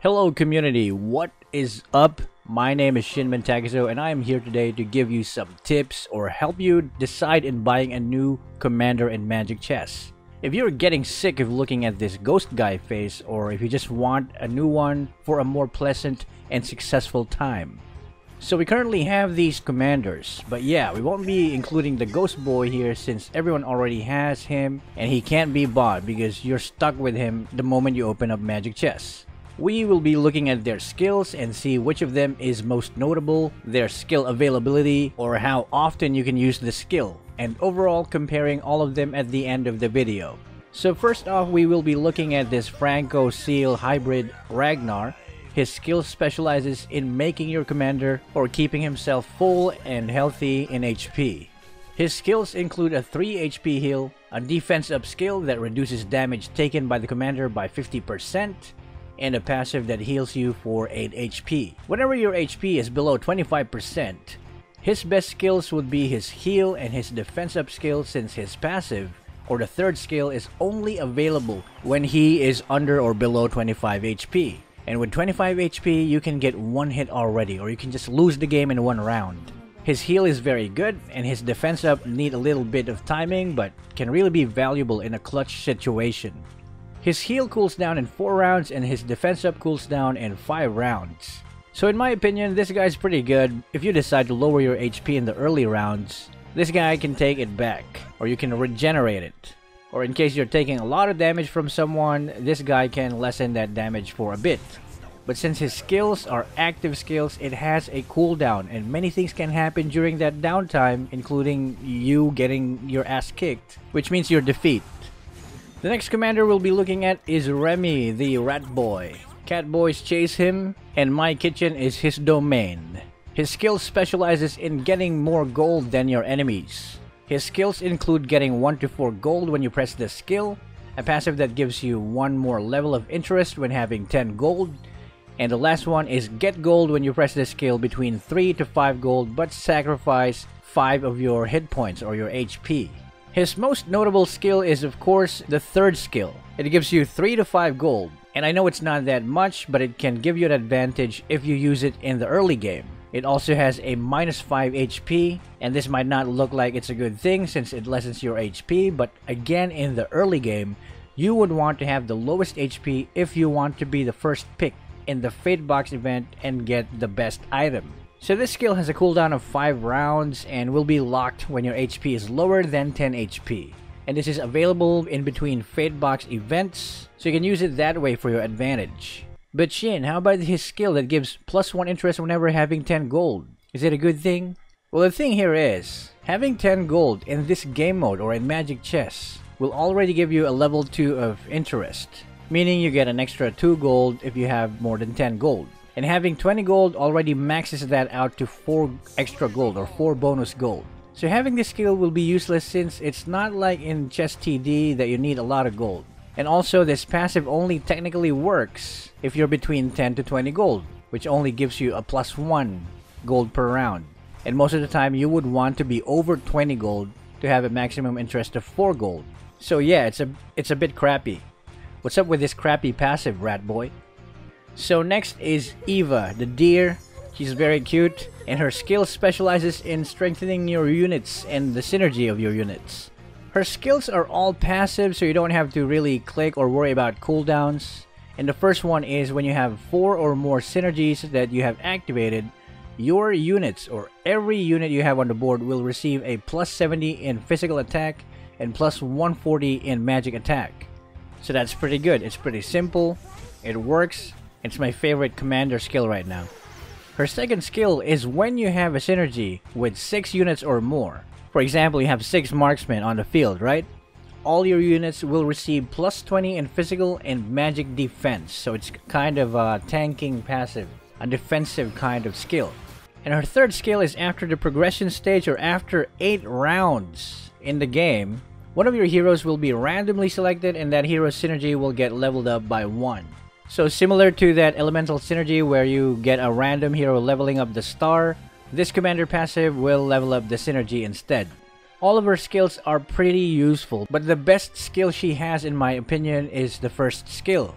Hello community, what is up? My name is ShinmenTakezo and I am here today to give you some tips or help you decide in buying a new commander in Magic Chess. If you're getting sick of looking at this ghost guy face, or if you just want a new one for a more pleasant and successful time. So we currently have these commanders, but yeah, we won't be including the ghost boy here since everyone already has him and he can't be bought because you're stuck with him the moment you open up Magic Chess. We will be looking at their skills and see which of them is most notable, their skill availability, or how often you can use the skill, and overall comparing all of them at the end of the video. So first off, we will be looking at this Franco Seal hybrid Ragnar. His skill specializes in making your commander or keeping himself full and healthy in HP. His skills include a 3 HP heal, a defense up skill that reduces damage taken by the commander by 50%, and a passive that heals you for 8 HP. Whenever your HP is below 25%, his best skills would be his heal and his defense up skill, since his passive, or the third skill, is only available when he is under or below 25 HP. And with 25 HP, you can get one hit already, or you can just lose the game in one round. His heal is very good, and his defense up need a little bit of timing, but can really be valuable in a clutch situation. His heal cools down in 4 rounds and his defense up cools down in 5 rounds. So in my opinion, this guy's pretty good. If you decide to lower your HP in the early rounds, this guy can take it back, or you can regenerate it. Or in case you're taking a lot of damage from someone, this guy can lessen that damage for a bit. But since his skills are active skills, it has a cooldown, and many things can happen during that downtime, including you getting your ass kicked, which means your defeat. The next commander we'll be looking at is Remi, the rat boy. Cat boys chase him, and my kitchen is his domain. His skill specializes in getting more gold than your enemies. His skills include getting 1 to 4 gold when you press the skill, a passive that gives you 1 more level of interest when having 10 gold, and the last one is get gold when you press the skill between 3 to 5 gold but sacrifice 5 of your hit points or your HP. His most notable skill is of course the third skill. It gives you 3 to 5 gold, and I know it's not that much, but it can give you an advantage if you use it in the early game. It also has a minus 5 HP, and this might not look like it's a good thing since it lessens your HP, but again, in the early game, you would want to have the lowest HP if you want to be the first pick in the Fate Box event and get the best item. So this skill has a cooldown of 5 rounds and will be locked when your HP is lower than 10 HP. And this is available in between Fate Box events, so you can use it that way for your advantage. But Shin, how about his skill that gives +1 interest whenever having 10 gold? Is it a good thing? Well, the thing here is, having 10 gold in this game mode or in Magic Chess will already give you a level 2 of interest, meaning you get an extra 2 gold if you have more than 10 gold. And having 20 gold already maxes that out to 4 extra gold or 4 bonus gold. So having this skill will be useless since it's not like in Chess TD that you need a lot of gold. And also this passive only technically works if you're between 10 to 20 gold, which only gives you a +1 gold per round. And most of the time you would want to be over 20 gold to have a maximum interest of 4 gold. So yeah, it's a bit crappy. What's up with this crappy passive, rat boy? So next is Eva, the deer. She's very cute, and her skill specializes in strengthening your units and the synergy of your units. Her skills are all passive, so you don't have to really click or worry about cooldowns. And the first one is when you have 4 or more synergies that you have activated, your units or every unit you have on the board will receive a +70 in physical attack and +140 in magic attack. So that's pretty good. It's pretty simple. It works. It's my favorite commander skill right now. Her second skill is when you have a synergy with 6 units or more. For example, you have 6 marksmen on the field, right? All your units will receive +20 in physical and magic defense. So it's kind of a tanking passive, a defensive kind of skill. And her third skill is after the progression stage or after 8 rounds in the game, one of your heroes will be randomly selected and that hero's synergy will get leveled up by 1. So similar to that elemental synergy where you get a random hero leveling up the star, this commander passive will level up the synergy instead. All of her skills are pretty useful, but the best skill she has in my opinion is the first skill.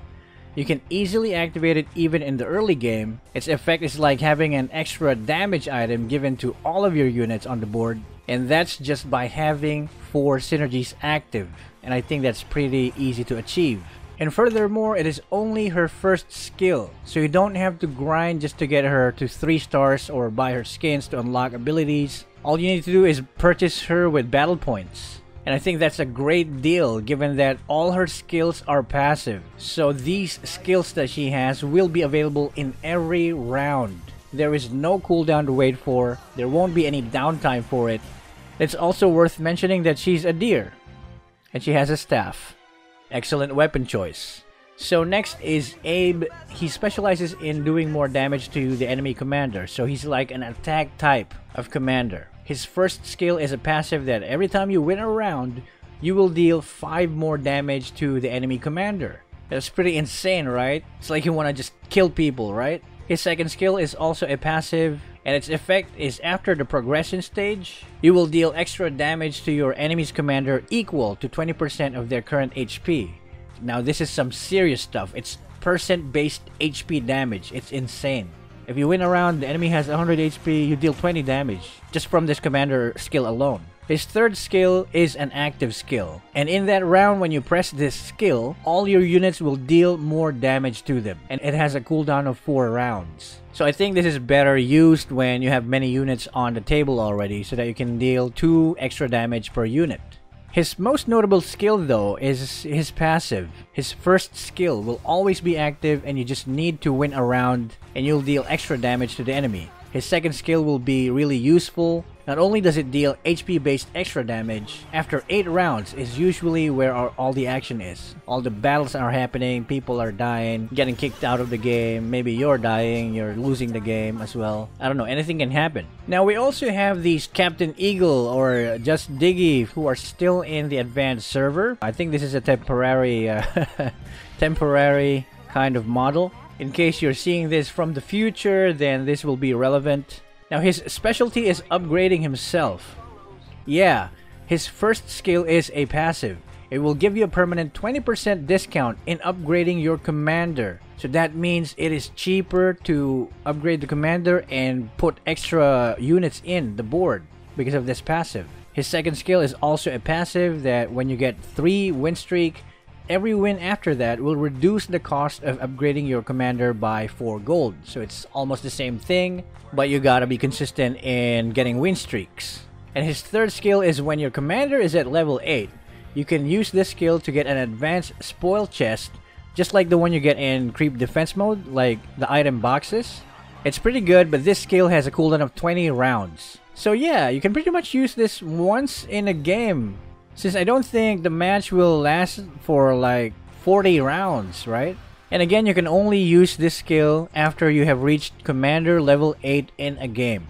You can easily activate it even in the early game. Its effect is like having an extra damage item given to all of your units on the board, and that's just by having 4 synergies active, and I think that's pretty easy to achieve. And furthermore, it is only her first skill, so you don't have to grind just to get her to 3 stars or buy her skins to unlock abilities. All you need to do is purchase her with battle points. And I think that's a great deal given that all her skills are passive. So these skills that she has will be available in every round. There is no cooldown to wait for. There won't be any downtime for it. It's also worth mentioning that she's a deer. And she has a staff. Excellent weapon choice. So next is Abe. He specializes in doing more damage to the enemy commander. So he's like an attack type of commander. His first skill is a passive that every time you win a round, you will deal 5 more damage to the enemy commander. That's pretty insane, right? It's like you want to just kill people, right? His second skill is also a passive, and its effect is after the progression stage, you will deal extra damage to your enemy's commander equal to 20% of their current HP. Now this is some serious stuff. It's percent-based HP damage. It's insane. If you win a round, the enemy has 100 HP, you deal 20 damage just from this commander skill alone. His third skill is an active skill, and in that round when you press this skill, all your units will deal more damage to them, and it has a cooldown of 4 rounds. So I think this is better used when you have many units on the table already, so that you can deal 2 extra damage per unit. His most notable skill though is his passive. His first skill will always be active and you just need to win a round and you'll deal extra damage to the enemy. His second skill will be really useful. Not only does it deal HP based extra damage, after 8 rounds is usually where all the action is. All the battles are happening, people are dying, getting kicked out of the game, maybe you're dying, you're losing the game as well. I don't know, anything can happen. Now we also have these Captain Eagle or Just Diggy who are still in the advanced server. I think this is a temporary temporary kind of model. In case you're seeing this from the future, then this will be relevant. Now his specialty is upgrading himself. Yeah, his first skill is a passive. It will give you a permanent 20% discount in upgrading your commander. So that means it is cheaper to upgrade the commander and put extra units in the board because of this passive. His second skill is also a passive that when you get 3 win streak, every win after that will reduce the cost of upgrading your commander by 4 gold. So it's almost the same thing, but you gotta be consistent in getting win streaks. And his third skill is when your commander is at level 8, you can use this skill to get an advanced spoil chest, just like the one you get in creep defense mode, like the item boxes. It's pretty good, but this skill has a cooldown of 20 rounds. So yeah, you can pretty much use this once in a game, since I don't think the match will last for like 40 rounds, right? And again, you can only use this skill after you have reached commander level 8 in a game.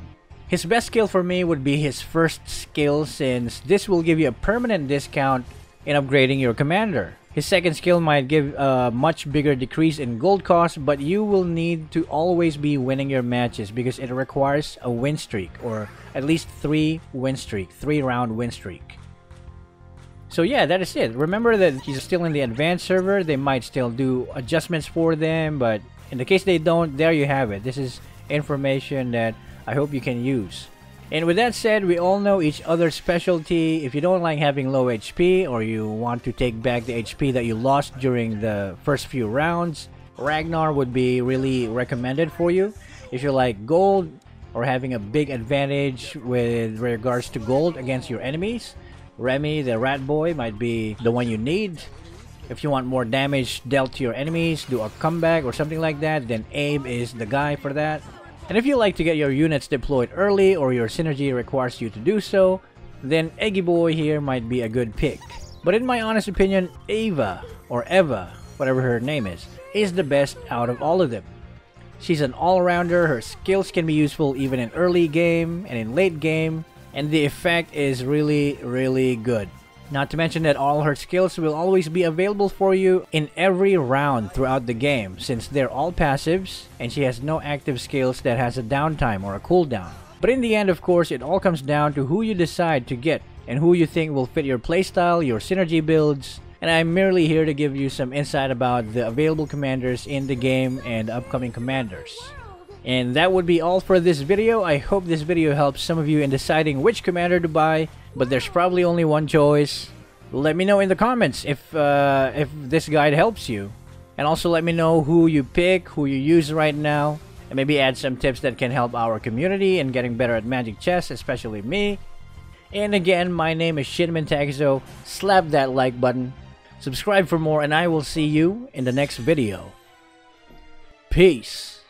His best skill for me would be his first skill, since this will give you a permanent discount in upgrading your commander. His second skill might give a much bigger decrease in gold cost, but you will need to always be winning your matches because it requires a win streak, or at least 3 round win streak. So yeah, that is it. Remember that he's still in the advanced server. They might still do adjustments for them, but in the case they don't, there you have it. This is information that I hope you can use. And with that said, we all know each other's specialty. If you don't like having low HP, or you want to take back the HP that you lost during the first few rounds, Ragnar would be really recommended for you. If you like gold, or having a big advantage with regards to gold against your enemies, Remi, the rat boy, might be the one you need. If you want more damage dealt to your enemies, do a comeback or something like that, then Abe is the guy for that. And if you like to get your units deployed early, or your synergy requires you to do so, then Eggy Boy here might be a good pick. But in my honest opinion, Eva, or Eva, whatever her name is the best out of all of them. She's an all-rounder, her skills can be useful even in early game and in late game, and the effect is really, really good. Not to mention that all her skills will always be available for you in every round throughout the game, since they're all passives, and she has no active skills that has a downtime or a cooldown. But in the end, of course, it all comes down to who you decide to get, and who you think will fit your playstyle, your synergy builds, and I'm merely here to give you some insight about the available commanders in the game and upcoming commanders. And that would be all for this video. I hope this video helps some of you in deciding which commander to buy, but there's probably only one choice. Let me know in the comments if this guide helps you. And also let me know who you pick, who you use right now, and maybe add some tips that can help our community in getting better at Magic Chess, especially me. And again, my name is ShinmenTakezo. Slap that like button, subscribe for more, and I will see you in the next video. Peace.